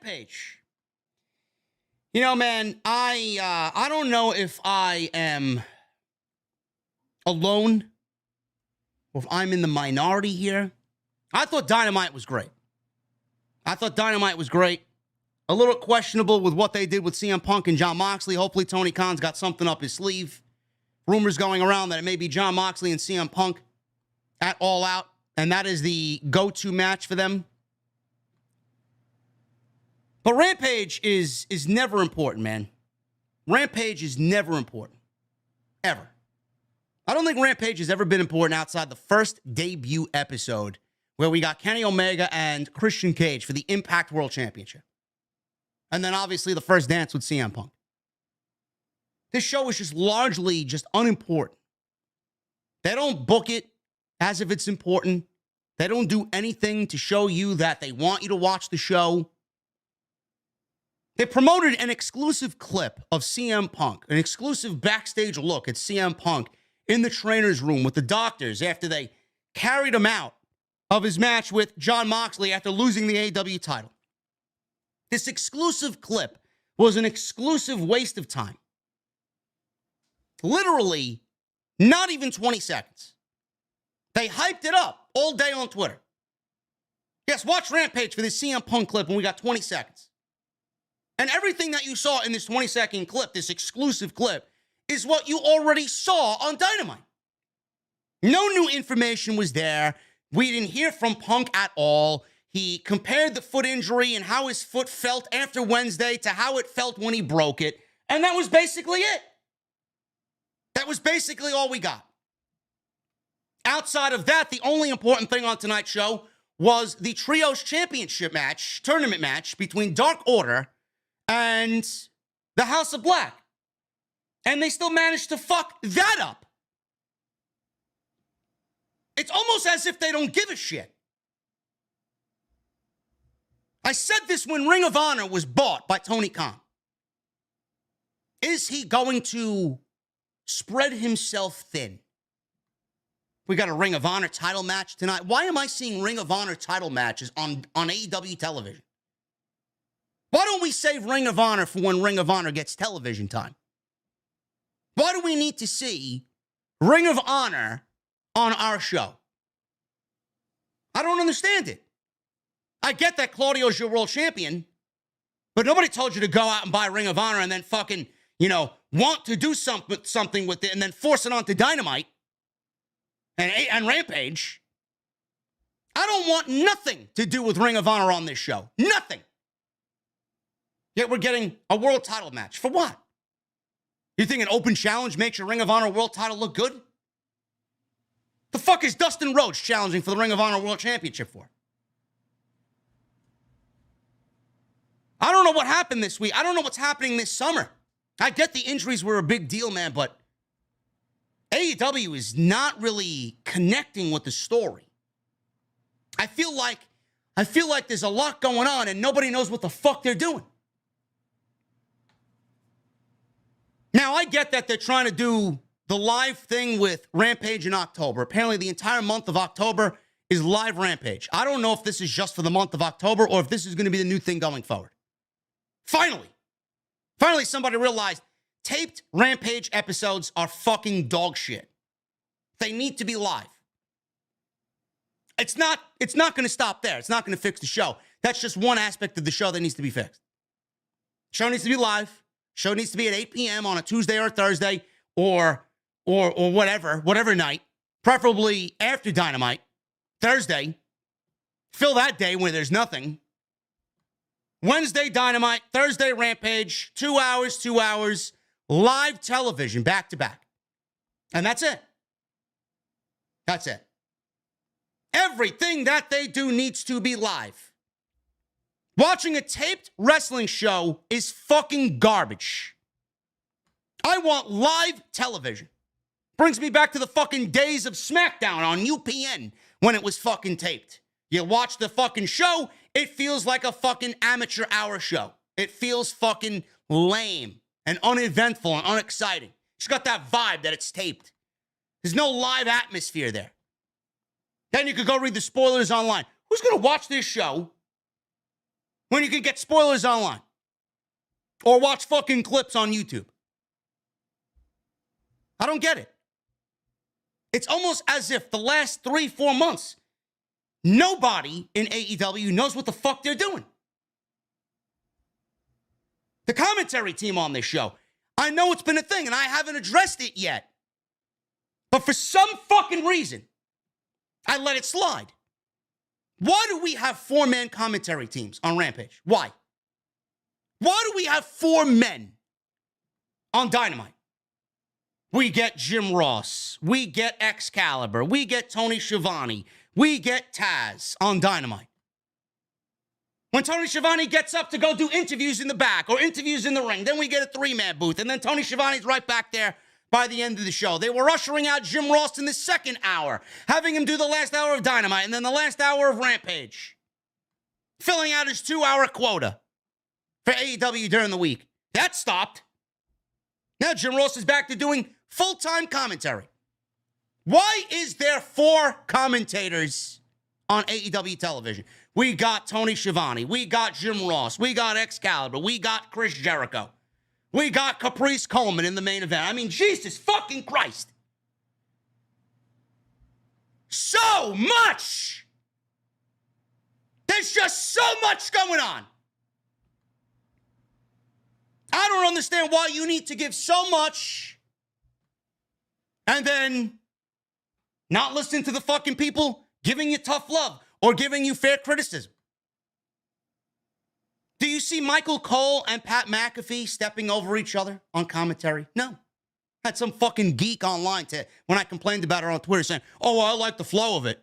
Rampage. You know, man, I don't know if I am alone or if I'm in the minority here. I thought Dynamite was great. A little questionable with what they did with CM Punk and Jon Moxley. Hopefully Tony Khan's got something up his sleeve. Rumors going around that it may be Jon Moxley and CM Punk at All Out, and that is the go-to match for them. But Rampage is never important, man. Rampage is never important. Ever. I don't think Rampage has ever been important outside the first debut episode where we got Kenny Omega and Christian Cage for the Impact World Championship. And then obviously the first dance with CM Punk. This show is just largely just unimportant. They don't book it as if it's important. They don't do anything to show you that they want you to watch the show. They promoted an exclusive clip of CM Punk, an exclusive backstage look at CM Punk in the trainer's room with the doctors after they carried him out of his match with Jon Moxley after losing the AEW title. This exclusive clip was an exclusive waste of time. Literally, not even 20 seconds. They hyped it up all day on Twitter. Yes, watch Rampage for this CM Punk clip when we got 20 seconds. And everything that you saw in this 20-second clip, this exclusive clip, is what you already saw on Dynamite. No new information was there. We didn't hear from Punk at all. He compared the foot injury and how his foot felt after Wednesday to how it felt when he broke it. And that was basically it. That was basically all we got. Outside of that, the only important thing on tonight's show was the Trios Championship match, tournament match between Dark Order and the House of Black. And they still managed to fuck that up. It's almost as if they don't give a shit. I said this when Ring of Honor was bought by Tony Khan. Is he going to spread himself thin? We got a Ring of Honor title match tonight. Why am I seeing Ring of Honor title matches on AEW television? Why don't we save Ring of Honor for when Ring of Honor gets television time? Why do we need to see Ring of Honor on our show? I don't understand it. I get that Claudio's your world champion, but nobody told you to go out and buy Ring of Honor and then fucking, want to do something with it and then force it onto Dynamite and Rampage. I don't want nothing to do with Ring of Honor on this show. Nothing. Yet we're getting a world title match. For what? You think an open challenge makes your Ring of Honor world title look good? The fuck is Dustin Rhodes challenging for the Ring of Honor World Championship for? I don't know what happened this week. I don't know what's happening this summer. I get the injuries were a big deal, man, but AEW is not really connecting with the story. I feel like there's a lot going on and nobody knows what the fuck they're doing. Now, I get that they're trying to do the live thing with Rampage in October. Apparently, the entire month of October is live Rampage. I don't know if this is just for the month of October or if this is going to be the new thing going forward. Finally, somebody realized taped Rampage episodes are fucking dog shit. They need to be live. It's not going to stop there. It's not going to fix the show. That's just one aspect of the show that needs to be fixed. Show needs to be live. Show needs to be at 8 p.m. on a Tuesday or a Thursday or whatever night, preferably after Dynamite. Thursday, fill that day when there's nothing. Wednesday, Dynamite. Thursday, Rampage. 2 hours, live television, back to back. And that's it. That's it. Everything that they do needs to be live. Watching a taped wrestling show is fucking garbage. I want live television. Brings me back to the fucking days of SmackDown on UPN when it was fucking taped. You watch the fucking show, it feels like a fucking amateur hour show. It feels fucking lame and uneventful and unexciting. It's got that vibe that it's taped. There's no live atmosphere there. Then you could go read the spoilers online. Who's going to watch this show when you can get spoilers online or watch fucking clips on YouTube? I don't get it. It's almost as if the last 3-4 months, nobody in AEW knows what the fuck they're doing. The commentary team on this show, I know it's been a thing and I haven't addressed it yet. But for some fucking reason, I let it slide. Why do we have 4-man commentary teams on Rampage? Why? Why do we have 4 men on Dynamite? We get Jim Ross. We get Excalibur. We get Tony Schiavone. We get Taz on Dynamite. When Tony Schiavone gets up to go do interviews in the back or interviews in the ring, then we get a 3-man booth. And then Tony Schiavone's right back there by the end of the show. They were ushering out Jim Ross in the second hour, having him do the last hour of Dynamite and then the last hour of Rampage, filling out his 2-hour quota for AEW during the week. That stopped. Now Jim Ross is back to doing full-time commentary. Why is there 4 commentators on AEW television? We got Tony Schiavone. We got Jim Ross. We got Excalibur. We got Chris Jericho. We got Caprice Coleman in the main event. I mean, Jesus fucking Christ. So much. There's just so much going on. I don't understand why you need to give so much and then not listen to the fucking people giving you tough love or giving you fair criticism. Do you see Michael Cole and Pat McAfee stepping over each other on commentary? No. Had some fucking geek online when I complained about it on Twitter saying, oh, well, I like the flow of it.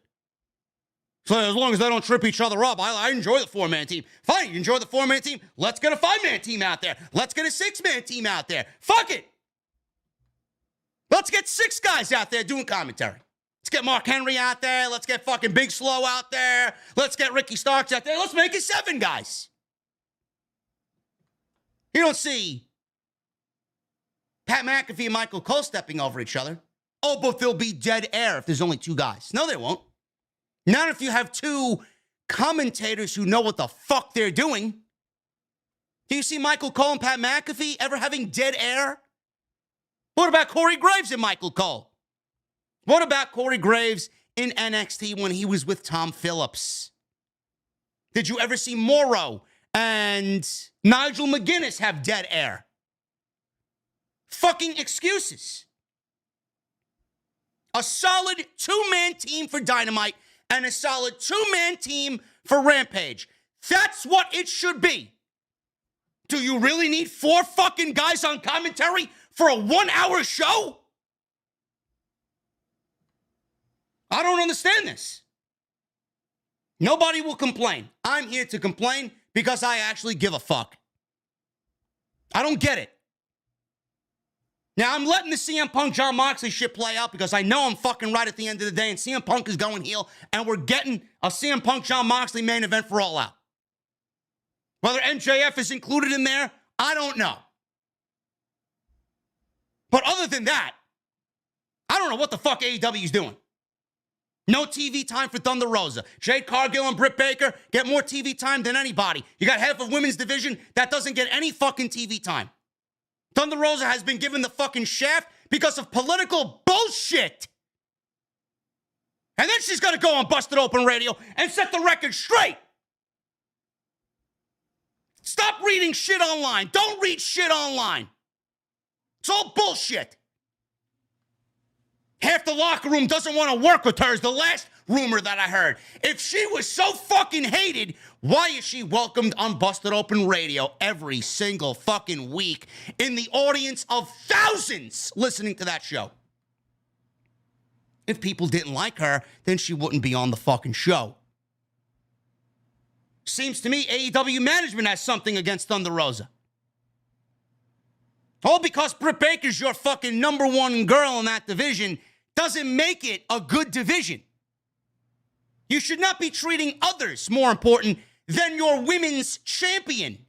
So as long as they don't trip each other up, I enjoy the 4-man team. Fine, you enjoy the 4-man team. Let's get a 5-man team out there. Let's get a 6-man team out there. Fuck it. Let's get 6 guys out there doing commentary. Let's get Mark Henry out there. Let's get fucking Big Slow out there. Let's get Ricky Starks out there. Let's make it 7 guys. You don't see Pat McAfee and Michael Cole stepping over each other. Oh, but there'll be dead air if there's only 2 guys. No, there won't. Not if you have 2 commentators who know what the fuck they're doing. Do you see Michael Cole and Pat McAfee ever having dead air? What about Corey Graves and Michael Cole? What about Corey Graves in NXT when he was with Tom Phillips? Did you ever see Morrow and Nigel McGuinness have dead air? Fucking excuses. A solid 2-man team for Dynamite and a solid 2-man team for Rampage. That's what it should be. Do you really need 4 fucking guys on commentary for a 1-hour show? I don't understand this. Nobody will complain. I'm here to complain because I actually give a fuck. I don't get it. Now, I'm letting the CM Punk John Moxley shit play out because I know I'm fucking right at the end of the day and CM Punk is going heel and we're getting a CM Punk John Moxley main event for All Out. Whether MJF is included in there, I don't know. But other than that, I don't know what the fuck AEW is doing. No TV time for Thunder Rosa. Jade Cargill and Britt Baker get more TV time than anybody. You got half of women's division that doesn't get any fucking TV time. Thunder Rosa has been given the fucking shaft because of political bullshit. And then she's going to go on Busted Open Radio and set the record straight. Stop reading shit online. Don't read shit online. It's all bullshit. Half the locker room doesn't want to work with her is the last rumor that I heard. If she was so fucking hated, why is she welcomed on Busted Open Radio every single fucking week in the audience of thousands listening to that show? If people didn't like her, then she wouldn't be on the fucking show. Seems to me AEW management has something against Thunder Rosa. All because Britt Baker's your fucking #1 girl in that division doesn't make it a good division. You should not be treating others more important than your women's champion.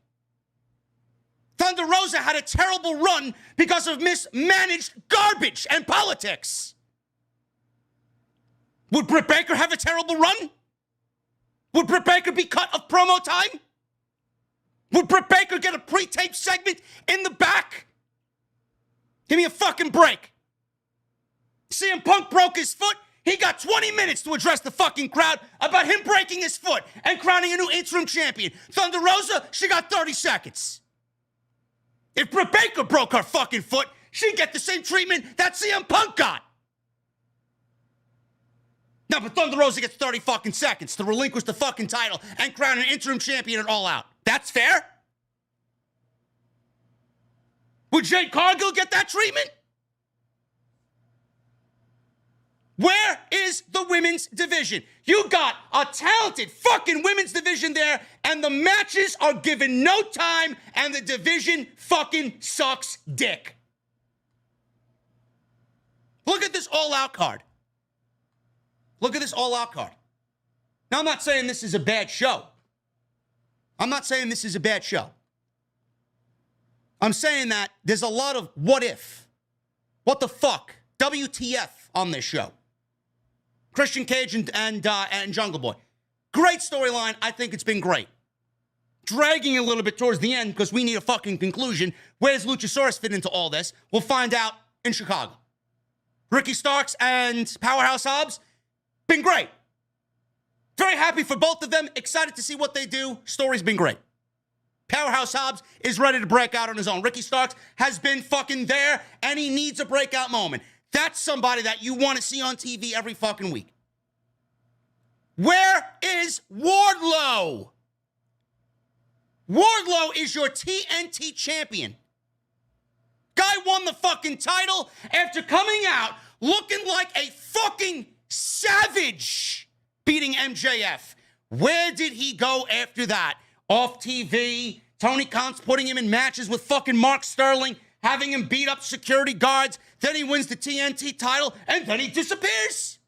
Thunder Rosa had a terrible run because of mismanaged garbage and politics. Would Britt Baker have a terrible run? Would Britt Baker be cut of promo time? Would Britt Baker get a pre-taped segment in the back? Give me a fucking break. CM Punk broke his foot. He got 20 minutes to address the fucking crowd about him breaking his foot and crowning a new interim champion. Thunder Rosa, she got 30 seconds. If Britt Baker broke her fucking foot, she'd get the same treatment that CM Punk got. No, but Thunder Rosa gets 30 fucking seconds to relinquish the fucking title and crown an interim champion at All Out. That's fair? Would Jade Cargill get that treatment? Where is the women's division? You got a talented fucking women's division there, and the matches are given no time, and the division fucking sucks dick. Look at this all-out card. Look at this all-out card. Now, I'm not saying this is a bad show. I'm not saying this is a bad show. I'm saying that there's a lot of what if, what the fuck, WTF on this show. Christian Cage and Jungle Boy. Great storyline. I think it's been great. Dragging a little bit towards the end because we need a fucking conclusion. Where does Luchasaurus fit into all this? We'll find out in Chicago. Ricky Starks and Powerhouse Hobbs, been great. Very happy for both of them. Excited to see what they do. Story's been great. Powerhouse Hobbs is ready to break out on his own. Ricky Starks has been fucking there, and he needs a breakout moment. That's somebody that you want to see on TV every fucking week. Where is Wardlow? Wardlow is your TNT champion. Guy won the fucking title after coming out looking like a fucking savage beating MJF. Where did he go after that? Off TV, Tony Khan's putting him in matches with fucking Mark Sterling, having him beat up security guards, then he wins the TNT title, and then he disappears.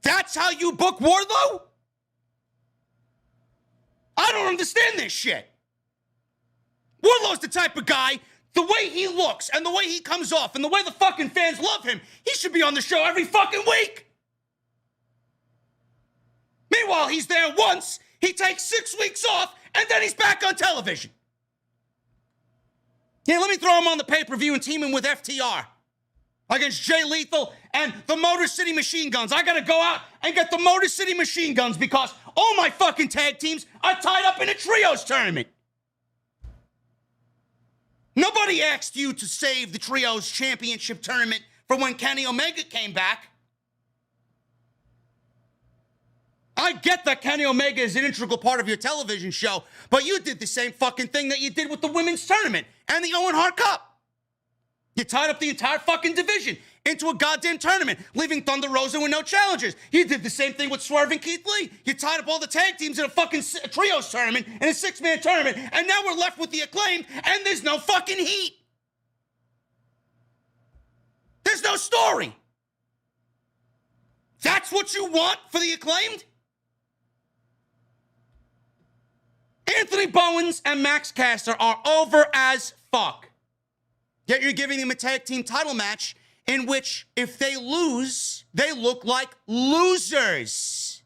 That's how you book Wardlow? I don't understand this shit. Wardlow's the type of guy, the way he looks and the way he comes off and the way the fucking fans love him, he should be on the show every fucking week. Meanwhile, he's there once, he takes 6 weeks off, and then he's back on television. Yeah, let me throw him on the pay-per-view and team him with FTR against Jay Lethal and the Motor City Machine Guns. I gotta go out and get the Motor City Machine Guns because all my fucking tag teams are tied up in a trios tournament. Nobody asked you to save the trios championship tournament for when Kenny Omega came back. I get that Kenny Omega is an integral part of your television show, but you did the same fucking thing that you did with the women's tournament and the Owen Hart Cup. You tied up the entire fucking division into a goddamn tournament, leaving Thunder Rosa with no challengers. You did the same thing with Swerve and Keith Lee. You tied up all the tag teams in a fucking trios tournament and a 6-man tournament, and now we're left with the Acclaimed, and there's no fucking heat. There's no story. That's what you want for the Acclaimed? Anthony Bowens and Max Caster are over as fuck. Yet you're giving them a tag team title match in which, if they lose, they look like losers.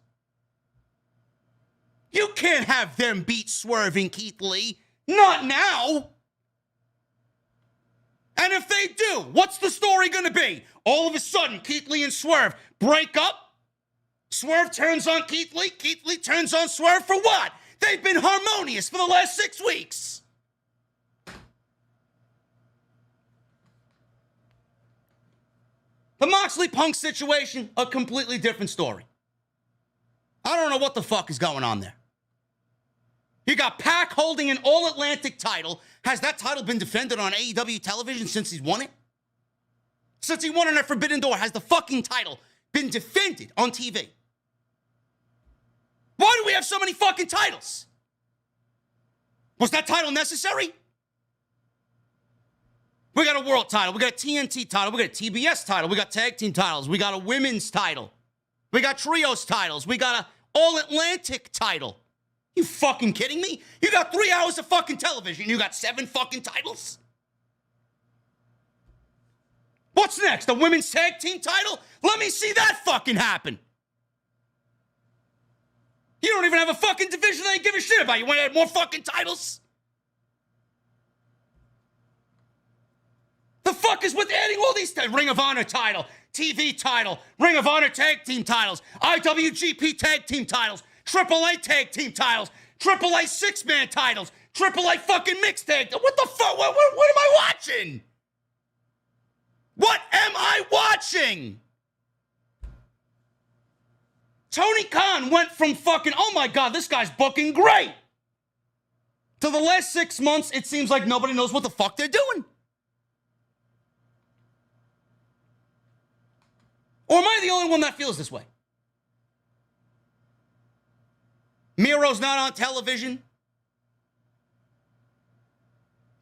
You can't have them beat Swerve and Keith Lee. Not now. And if they do, what's the story going to be? All of a sudden, Keith Lee and Swerve break up. Swerve turns on Keith Lee turns on Swerve for what? They've been harmonious for the last 6 weeks. The Moxley Punk situation, a completely different story. I don't know what the fuck is going on there. You got Pac holding an All-Atlantic title. Has that title been defended on AEW television since he's won it? Since he won it at Forbidden Door, has the fucking title been defended on TV? Why do we have so many fucking titles? Was that title necessary? We got a world title. We got a TNT title. We got a TBS title. We got tag team titles. We got a women's title. We got trios titles. We got a All-Atlantic title. You fucking kidding me? You got 3 hours of fucking television. You got 7 fucking titles? What's next? A women's tag team title? Let me see that fucking happen. You don't even have a fucking division they give a shit about. You want to add more fucking titles? The fuck is with adding all these Ring of Honor title, TV title, Ring of Honor tag team titles, IWGP tag team titles, AAA tag team titles, AAA six-man titles, AAA fucking mixed tag. What the fuck? What am I watching? What am I watching? Tony Khan went from fucking, oh my God, this guy's booking great, to the last 6 months, it seems like nobody knows what the fuck they're doing. Or am I the only one that feels this way? Miro's not on television.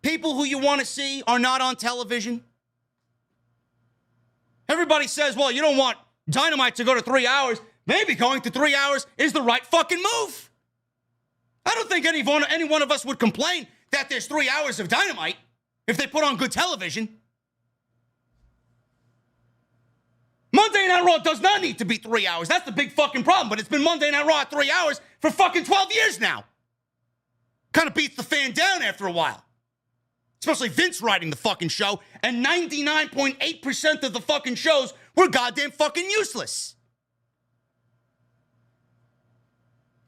People who you want to see are not on television. Everybody says, well, you don't want Dynamite to go to 3 hours. Maybe going to 3 hours is the right fucking move. I don't think any one of us would complain that there's 3 hours of Dynamite if they put on good television. Monday Night Raw does not need to be 3 hours. That's the big fucking problem. But it's been Monday Night Raw at 3 hours for fucking 12 years now. Kind of beats the fan down after a while. Especially Vince writing the fucking show. And 99.8% of the fucking shows were goddamn fucking useless.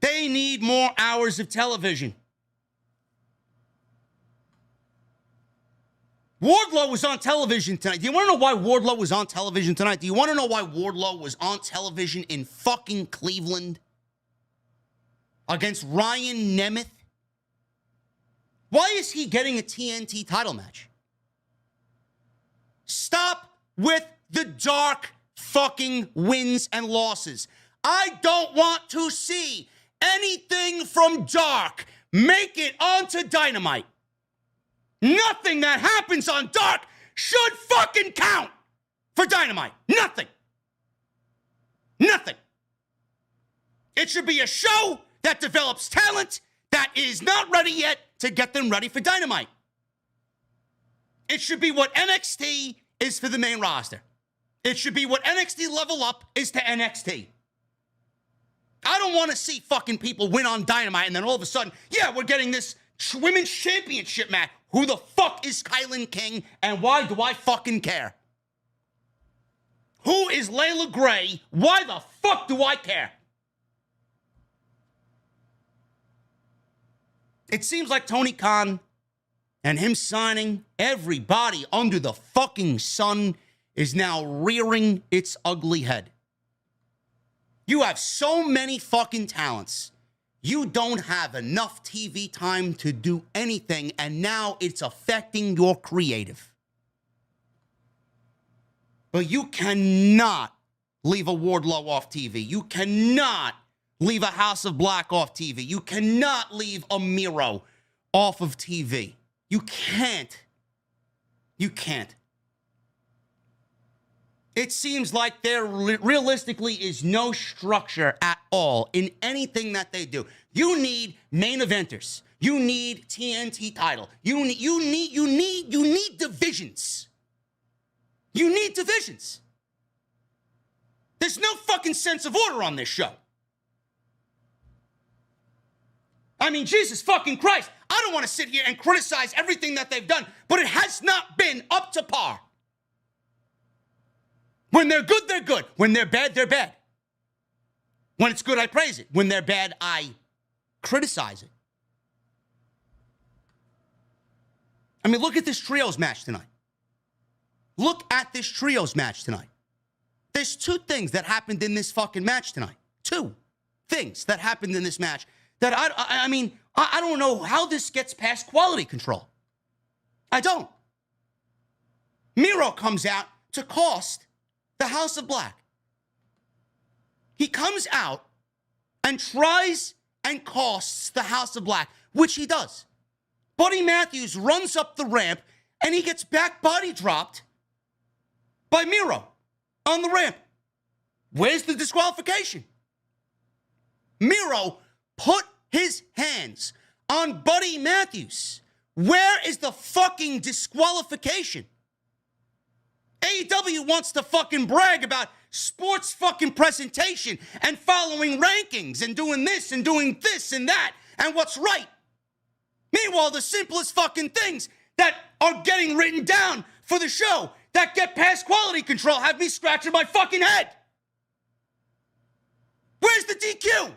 They need more hours of television. Wardlow was on television tonight. Do you want to know why Wardlow was on television tonight? Do you want to know why Wardlow was on television in fucking Cleveland against Ryan Nemeth? Why is he getting a TNT title match? Stop with the dark fucking wins and losses. I don't want to see anything from Dark make it onto Dynamite. Nothing that happens on Dark should fucking count for Dynamite. Nothing. Nothing. It should be a show that develops talent that is not ready yet to get them ready for Dynamite. It should be what NXT is for the main roster. It should be what NXT Level Up is to NXT. I don't want to see fucking people win on Dynamite and then all of a sudden, yeah, we're getting this women's championship match. Who the fuck is Kylan King and why do I fucking care? Who is Layla Gray? Why the fuck do I care? It seems like Tony Khan and him signing everybody under the fucking sun is now rearing its ugly head. You have so many fucking talents. You don't have enough TV time to do anything, and now it's affecting your creative. But you cannot leave a Wardlow off TV. You cannot leave a House of Black off TV. You cannot leave a Miro off of TV. You can't. You can't. It seems like there realistically is no structure at all in anything that they do. You need main eventers. You need TNT title. You need divisions. You need divisions. There's no fucking sense of order on this show. I mean, Jesus fucking Christ. I don't want to sit here and criticize everything that they've done, but it has not been up to par. When they're good, they're good. When they're bad, they're bad. When it's good, I praise it. When they're bad, I criticize it. I mean, look at this trios match tonight. Look at this trios match tonight. There's two things that happened in this fucking match tonight. Two things that happened in this match that I mean, I don't know how this gets past quality control. I don't. Miro comes out to cost the House of Black. He comes out and tries and costs the House of Black, which he does. Buddy Matthews runs up the ramp and he gets back body dropped by Miro on the ramp. Where's the disqualification? Miro put his hands on Buddy Matthews. Where is the fucking disqualification? AEW wants to fucking brag about sports fucking presentation and following rankings and doing this and that and what's right. Meanwhile, the simplest fucking things that are getting written down for the show that get past quality control have me scratching my fucking head. Where's the DQ?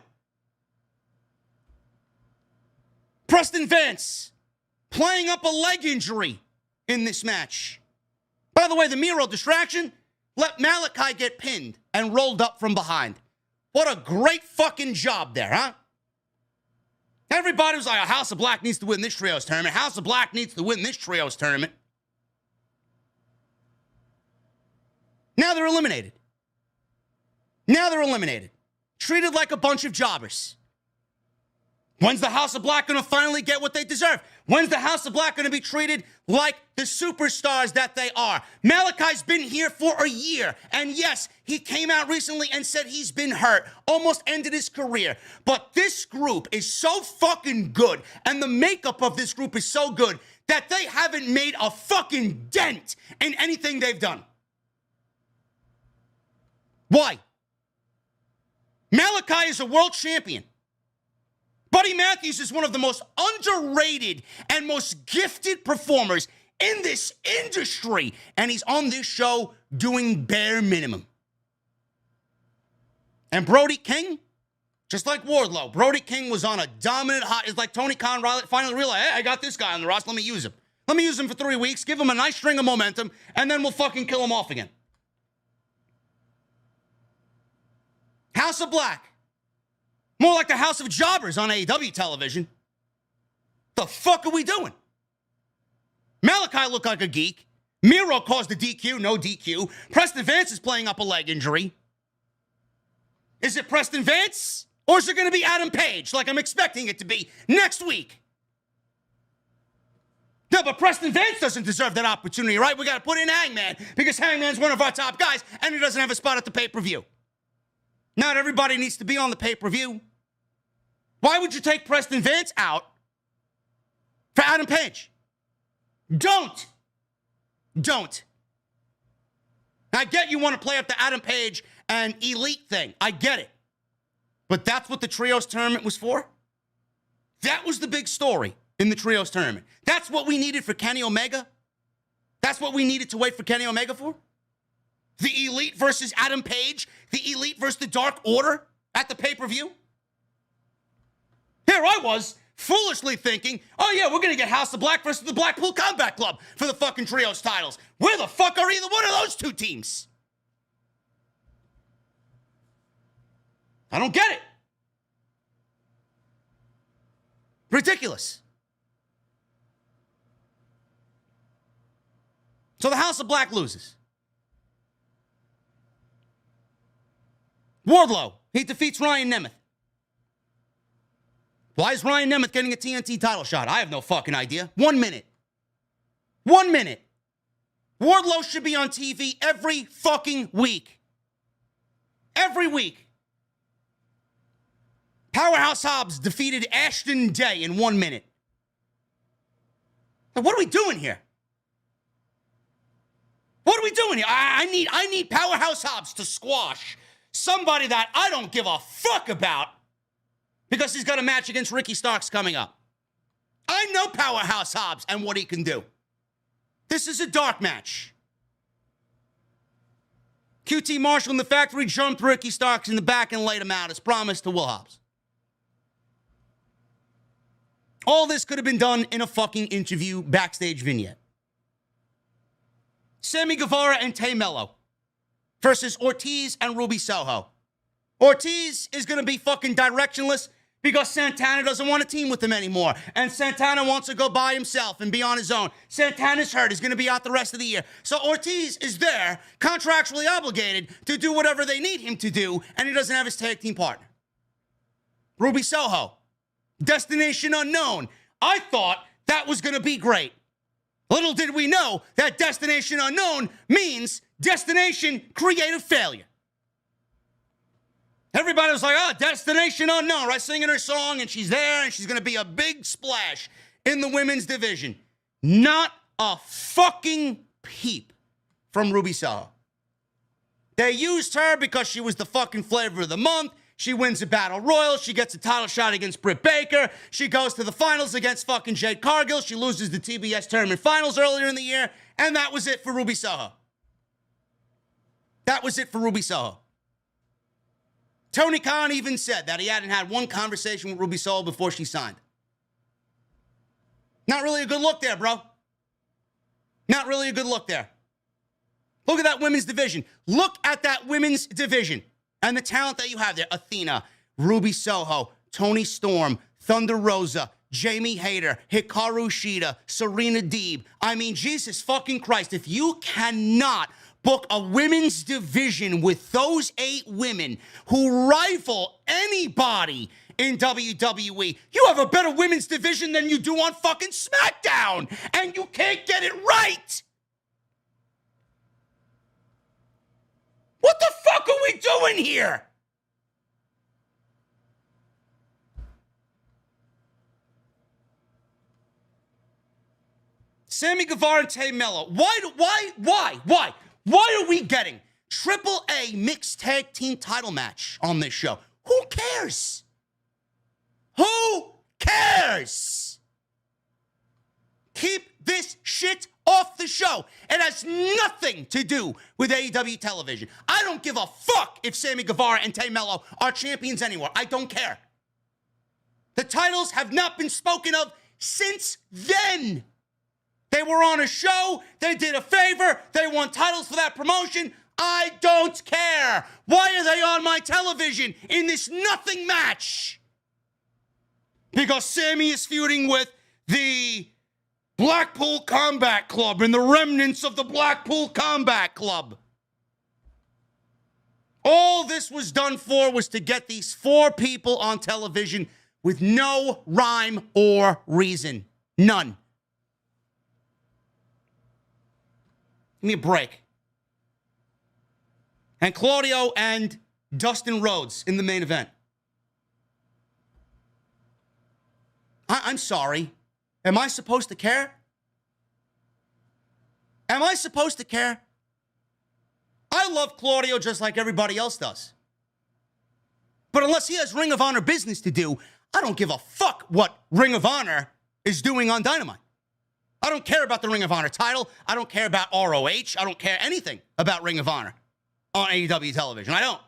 Preston Vance playing up a leg injury in this match. By the way, the Miro distraction let Malachi get pinned and rolled up from behind. What a great fucking job there, huh? Everybody was like, House of Black needs to win this trios tournament. House of Black needs to win this trios tournament. Now they're eliminated. Treated like a bunch of jobbers. When's the House of Black going to finally get what they deserve? When's the House of Black going to be treated like the superstars that they are? Malachi's been here for a year. And yes, he came out recently and said he's been hurt. Almost ended his career. But this group is so fucking good. And the makeup of this group is so good that they haven't made a fucking dent in anything they've done. Why? Malachi is a world champion. Buddy Matthews is one of the most underrated and most gifted performers in this industry. And he's on this show doing bare minimum. And Brody King, just like Wardlow, Brody King was on a dominant high. It's like Tony Khan finally realized, hey, I got this guy on the roster. Let me use him. Let me use him for 3 weeks, give him a nice string of momentum, and then we'll fucking kill him off again. House of Black. More like the House of Jobbers on AEW television. The fuck are we doing? Malachi looked like a geek. Miro caused the DQ, no DQ. Preston Vance is playing up a leg injury. Is it Preston Vance? Or is it going to be Adam Page, like I'm expecting it to be next week? No, but Preston Vance doesn't deserve that opportunity, right? We got to put in Hangman, because Hangman's one of our top guys, and he doesn't have a spot at the pay-per-view. Not everybody needs to be on the pay-per-view. Why would you take Preston Vance out for Adam Page? Don't. I get you want to play up the Adam Page and Elite thing. I get it. But that's what the Trios tournament was for? That was the big story in the Trios tournament. That's what we needed for Kenny Omega? That's what we needed to wait for Kenny Omega for? The Elite versus Adam Page? The Elite versus the Dark Order at the pay-per-view? Here I was, foolishly thinking, oh yeah, we're going to get House of Black versus the Blackpool Combat Club for the fucking Trios titles. Where the fuck are either one of those two teams? I don't get it. Ridiculous. So the House of Black loses. Wardlow, he defeats Ryan Nemeth. Why is Ryan Nemeth getting a TNT title shot? I have no fucking idea. 1 minute. 1 minute. Wardlow should be on TV every fucking week. Every week. Powerhouse Hobbs defeated Ashton Day in 1 minute. Now, what are we doing here? What are we doing here? I need Powerhouse Hobbs to squash somebody that I don't give a fuck about because he's got a match against Ricky Starks coming up. I know Powerhouse Hobbs and what he can do. This is a dark match. QT Marshall in the factory jumped Ricky Starks in the back and laid him out as promised to Will Hobbs. All this could have been done in a fucking interview backstage vignette. Sammy Guevara and Tay Mello versus Ortiz and Ruby Soho. Ortiz is going to be fucking directionless because Santana doesn't want to team with him anymore. And Santana wants to go by himself and be on his own. Santana's hurt. He's going to be out the rest of the year. So Ortiz is there, contractually obligated to do whatever they need him to do, and he doesn't have his tag team partner. Ruby Soho, Destination Unknown. I thought that was going to be great. Little did we know that Destination Unknown means Destination Creative Failure. Everybody was like, oh, Destination Unknown, right? Singing her song, and she's there, and she's going to be a big splash in the women's division. Not a fucking peep from Ruby Soho. They used her because she was the fucking flavor of the month. She wins a battle royal. She gets a title shot against Britt Baker. She goes to the finals against fucking Jade Cargill. She loses the TBS tournament finals earlier in the year. And that was it for Ruby Soho. That was it for Ruby Soho. Tony Khan even said that he hadn't had one conversation with Ruby Soho before she signed. Not really a good look there, bro. Not really a good look there. Look at that women's division. Look at that women's division and the talent that you have there. Athena, Ruby Soho, Toni Storm, Thunder Rosa, Jamie Hayter, Hikaru Shida, Serena Deeb. I mean, Jesus fucking Christ, if you cannot book a women's division with those 8 women who rival anybody in WWE, you have a better women's division than you do on fucking SmackDown, and you can't get it right. What the fuck are we doing here? Sammy Guevara and Tay Mello. Why are we getting Triple A mixed tag team title match on this show? Who cares? Who cares? Keep this shit off the show. It has nothing to do with AEW television. I don't give a fuck if Sammy Guevara and Tay Mello are champions anymore. I don't care. The titles have not been spoken of since then. They were on a show. They did a favor. They won titles for that promotion. I don't care. Why are they on my television in this nothing match? Because Sammy is feuding with the Blackpool Combat Club and the remnants of the Blackpool Combat Club. All this was done for was to get these 4 people on television with no rhyme or reason. None. Give me a break. And Claudio and Dustin Rhodes in the main event. I'm sorry. Am I supposed to care? Am I supposed to care? I love Claudio just like everybody else does. But unless he has Ring of Honor business to do, I don't give a fuck what Ring of Honor is doing on Dynamite. I don't care about the Ring of Honor title. I don't care about ROH. I don't care anything about Ring of Honor on AEW television. I don't.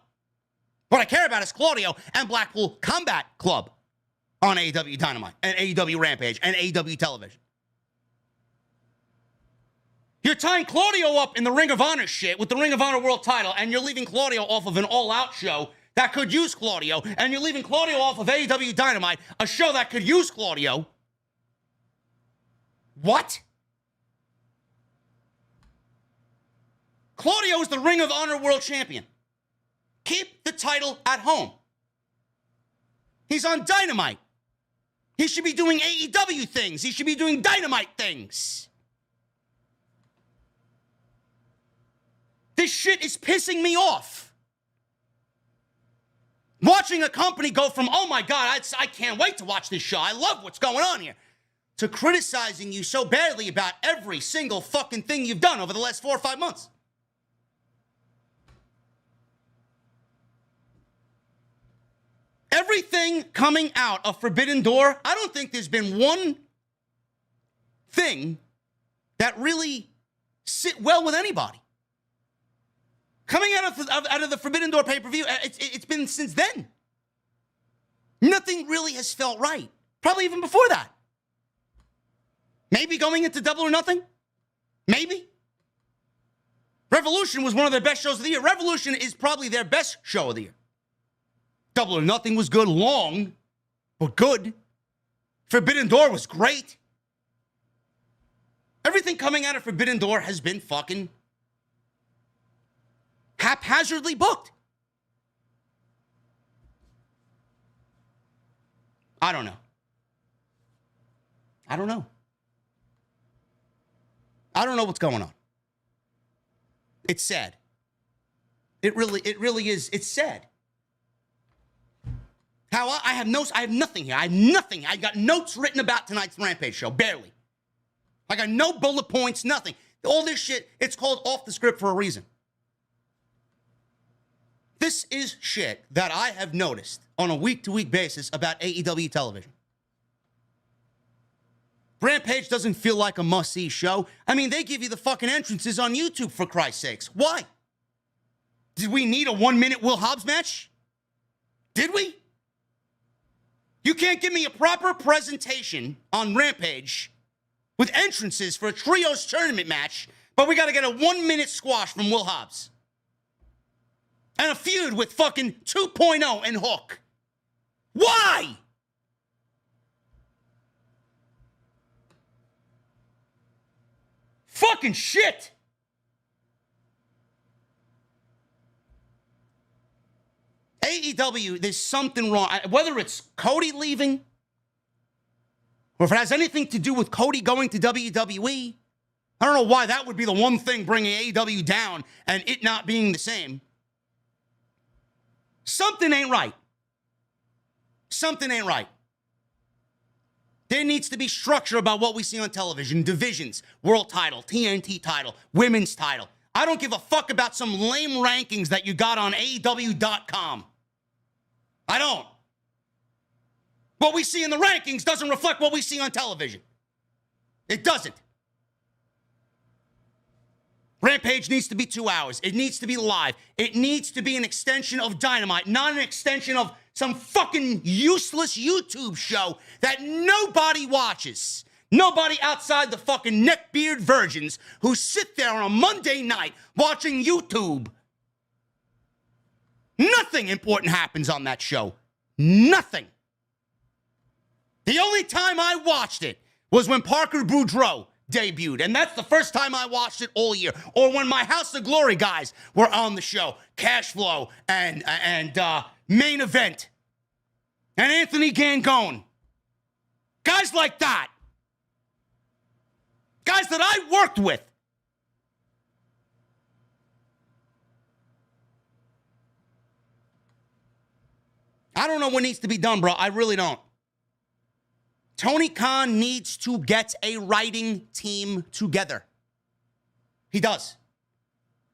What I care about is Claudio and Blackpool Combat Club on AEW Dynamite and AEW Rampage and AEW television. You're tying Claudio up in the Ring of Honor shit with the Ring of Honor World title, and you're leaving Claudio off of an all-out show that could use Claudio, and you're leaving Claudio off of AEW Dynamite, a show that could use Claudio. What? Claudio is the Ring of Honor World Champion. Keep the title at home. He's on Dynamite. He should be doing AEW things. He should be doing Dynamite things. This shit is pissing me off. Watching a company go from, oh my God, I can't wait to watch this show. I love what's going on here, to criticizing you so badly about every single fucking thing you've done over the last 4 or 5 months. Everything coming out of Forbidden Door, I don't think there's been one thing that really sit well with anybody. Coming out of the Forbidden Door pay-per-view, it's been since then. Nothing really has felt right. Probably even before that. Maybe going into Double or Nothing? Maybe. Revolution was one of their best shows of the year. Revolution is probably their best show of the year. Double or Nothing was good, long, but good. Forbidden Door was great. Everything coming out of Forbidden Door has been fucking haphazardly booked. I don't know. I don't know what's going on. It's sad. It really is. It's sad. How I have nothing here. I got notes written about tonight's Rampage show, barely. I got no bullet points, nothing. All this shit, it's called off the script for a reason. This is shit that I have noticed on a week-to-week basis about AEW television. Rampage doesn't feel like a must-see show. I mean, they give you the fucking entrances on YouTube, for Christ's sakes. Why? Did we need a 1-minute Will Hobbs match? Did we? You can't give me a proper presentation on Rampage with entrances for a trios tournament match, but we got to get a 1-minute squash from Will Hobbs. And a feud with fucking 2.0 and Hook. Why? Fucking shit. AEW, there's something wrong. Whether it's Cody leaving, or if it has anything to do with Cody going to WWE, I don't know why that would be the one thing bringing AEW down and it not being the same. Something ain't right. Something ain't right. There needs to be structure about what we see on television. Divisions, world title, TNT title, women's title. I don't give a fuck about some lame rankings that you got on AEW.com. I don't. What we see in the rankings doesn't reflect what we see on television. It doesn't. Rampage needs to be 2 hours. It needs to be live. It needs to be an extension of Dynamite, not an extension of some fucking useless YouTube show that nobody watches. Nobody outside the fucking neckbeard virgins who sit there on a Monday night watching YouTube. Nothing important happens on that show. Nothing. The only time I watched it was when Parker Boudreaux debuted, and that's the first time I watched it all year. Or when my House of Glory guys were on the show, Cash Flow and Main Event, and Anthony Gangone. Guys like that. Guys that I worked with. I don't know what needs to be done, bro. I really don't. Tony Khan needs to get a writing team together. He does.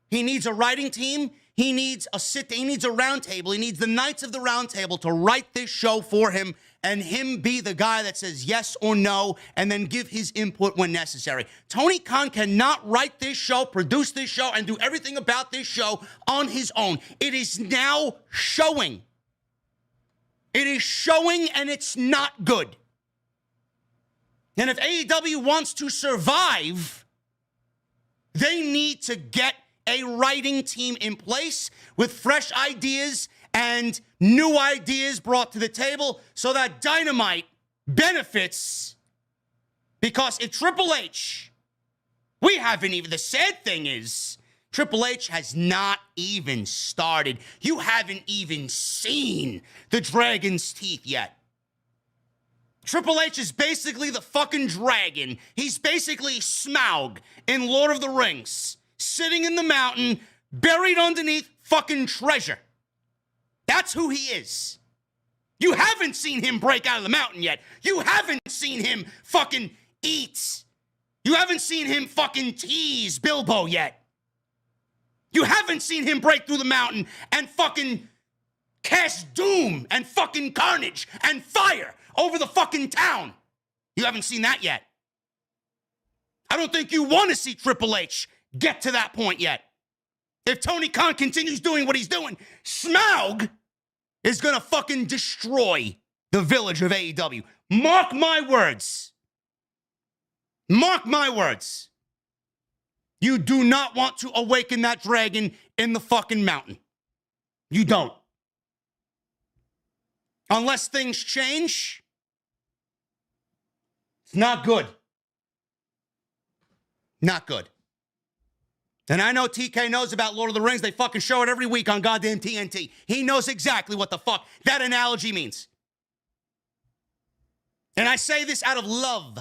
He needs a writing team. He needs a round table. He needs the Knights of the Round Table to write this show for him and him be the guy that says yes or no and then give his input when necessary. Tony Khan cannot write this show, produce this show, and do everything about this show on his own. It is now showing. It is showing, and it's not good. And if AEW wants to survive, they need to get a writing team in place with fresh ideas and new ideas brought to the table so that Dynamite benefits. Because if Triple H, the sad thing is, Triple H has not even started. You haven't even seen the dragon's teeth yet. Triple H is basically the fucking dragon. He's basically Smaug in Lord of the Rings, sitting in the mountain, buried underneath fucking treasure. That's who he is. You haven't seen him break out of the mountain yet. You haven't seen him fucking eat. You haven't seen him fucking tease Bilbo yet. You haven't seen him break through the mountain and fucking cast doom and fucking carnage and fire over the fucking town. You haven't seen that yet. I don't think you want to see Triple H get to that point yet. If Tony Khan continues doing what he's doing, Smaug is going to fucking destroy the village of AEW. Mark my words. Mark my words. You do not want to awaken that dragon in the fucking mountain. You don't. Unless things change, it's not good. Not good. And I know TK knows about Lord of the Rings. They fucking show it every week on goddamn TNT. He knows exactly what the fuck that analogy means. And I say this out of love.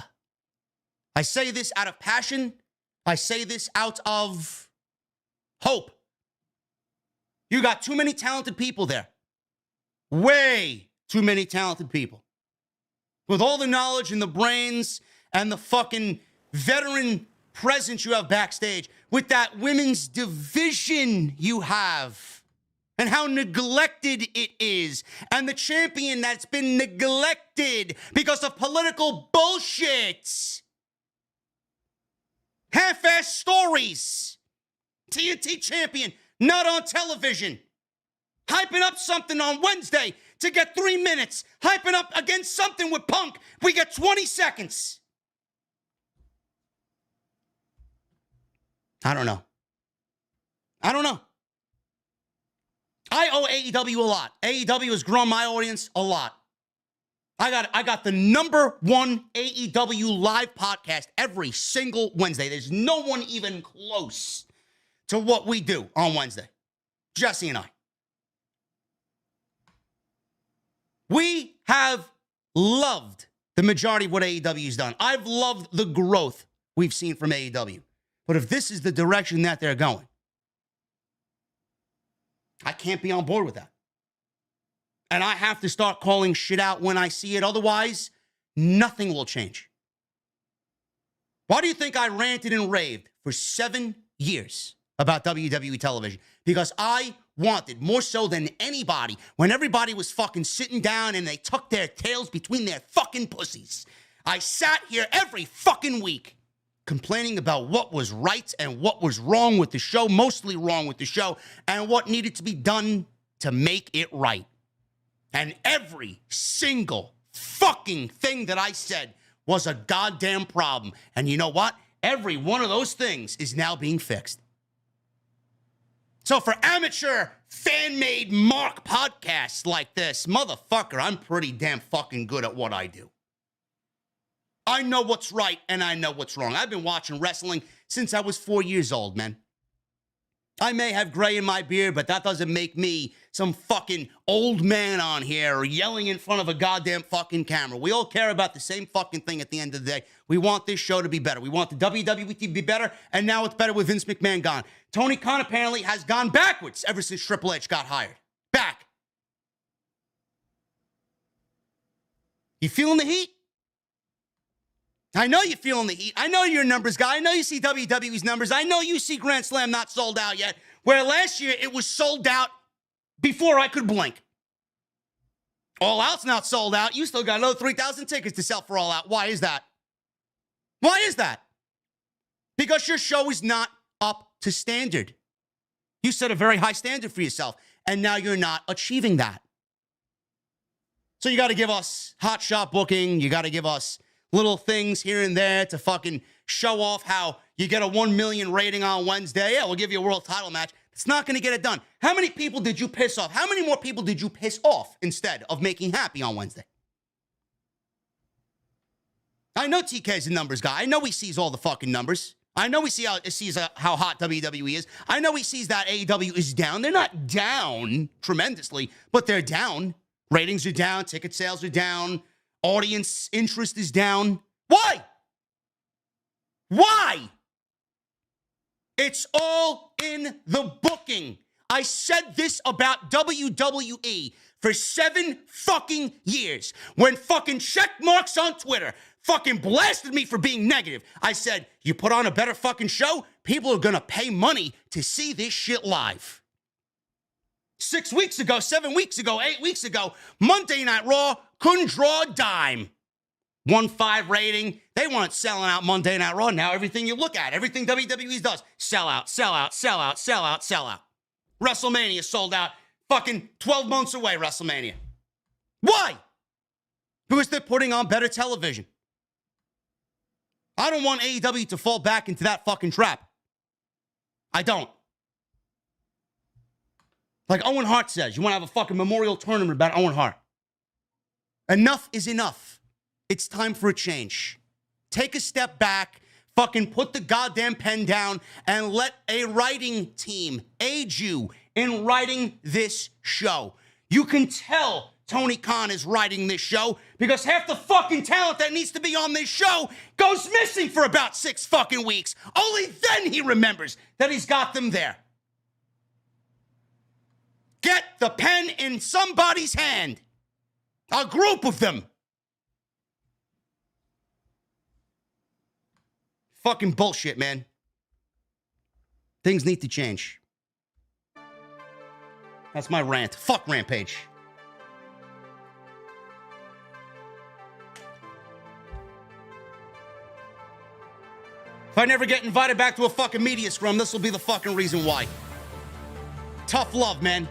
I say this out of passion. I say this out of hope. You got too many talented people there. Way too many talented people. With all the knowledge and the brains and the fucking veteran presence you have backstage, with that women's division you have, and how neglected it is, and the champion that's been neglected because of political bullshit. Half-ass stories. TNT champion, not on television. Hyping up something on Wednesday to get 3 minutes. Hyping up against something with Punk, we get 20 seconds. I don't know. I owe AEW a lot. AEW has grown my audience a lot. I got the number one AEW live podcast every single Wednesday. There's no one even close to what we do on Wednesday. Jesse and I. We have loved the majority of what AEW's done. I've loved the growth we've seen from AEW. But if this is the direction that they're going, I can't be on board with that. And I have to start calling shit out when I see it. Otherwise, nothing will change. Why do you think I ranted and raved for 7 years about WWE television? Because I wanted, more so than anybody, when everybody was fucking sitting down and they tucked their tails between their fucking pussies, I sat here every fucking week complaining about what was right and what was wrong with the show, mostly wrong with the show, and what needed to be done to make it right. And every single fucking thing that I said was a goddamn problem. And you know what? Every one of those things is now being fixed. So for amateur, fan-made mark podcasts like this, motherfucker, I'm pretty damn fucking good at what I do. I know what's right and I know what's wrong. I've been watching wrestling since I was 4 years old, man. I may have gray in my beard, but that doesn't make me some fucking old man on here or yelling in front of a goddamn fucking camera. We all care about the same fucking thing at the end of the day. We want this show to be better. We want the WWE to be better, and now it's better with Vince McMahon gone. Tony Khan apparently has gone backwards ever since Triple H got hired. Back. You feeling the heat? I know you're feeling the heat. I know you're a numbers guy. I know you see WWE's numbers. I know you see Grand Slam not sold out yet, where last year it was sold out before I could blink. All Out's not sold out. You still got another 3,000 tickets to sell for All Out. Why is that? Why is that? Because your show is not up to standard. You set a very high standard for yourself, and now you're not achieving that. So you got to give us hot shot booking. You got to give us little things here and there to fucking show off how you get a 1 million rating on Wednesday. Yeah, we'll give you a world title match. It's not going to get it done. How many people did you piss off? How many more people did you piss off instead of making happy on Wednesday? I know TK's a numbers guy. I know he sees all the fucking numbers. I know he sees how hot WWE is. I know he sees that AEW is down. They're not down tremendously, but they're down. Ratings are down. Ticket sales are down. Audience interest is down. Why? Why? It's all in the booking. I said this about WWE for 7 fucking years. When fucking check marks on Twitter fucking blasted me for being negative, I said, you put on a better fucking show, people are gonna pay money to see this shit live. 6 weeks ago, 7 weeks ago, 8 weeks ago, Monday Night Raw couldn't draw a dime. 1.5 rating. They weren't selling out Monday Night Raw. Now everything you look at, everything WWE does, sell out, sell out, sell out, sell out, sell out. WrestleMania sold out. Fucking 12 months away, WrestleMania. Why? Because they're putting on better television. I don't want AEW to fall back into that fucking trap. I don't. Like Owen Hart says, you want to have a fucking memorial tournament about Owen Hart. Enough is enough. It's time for a change. Take a step back, fucking put the goddamn pen down, and let a writing team aid you in writing this show. You can tell Tony Khan is writing this show because half the fucking talent that needs to be on this show goes missing for about 6 fucking weeks. Only then he remembers that he's got them there. Get the pen in somebody's hand. A group of them. Fucking bullshit, man. Things need to change. That's my rant. Fuck Rampage. If I never get invited back to a fucking media scrum, this will be the fucking reason why. Tough love, man.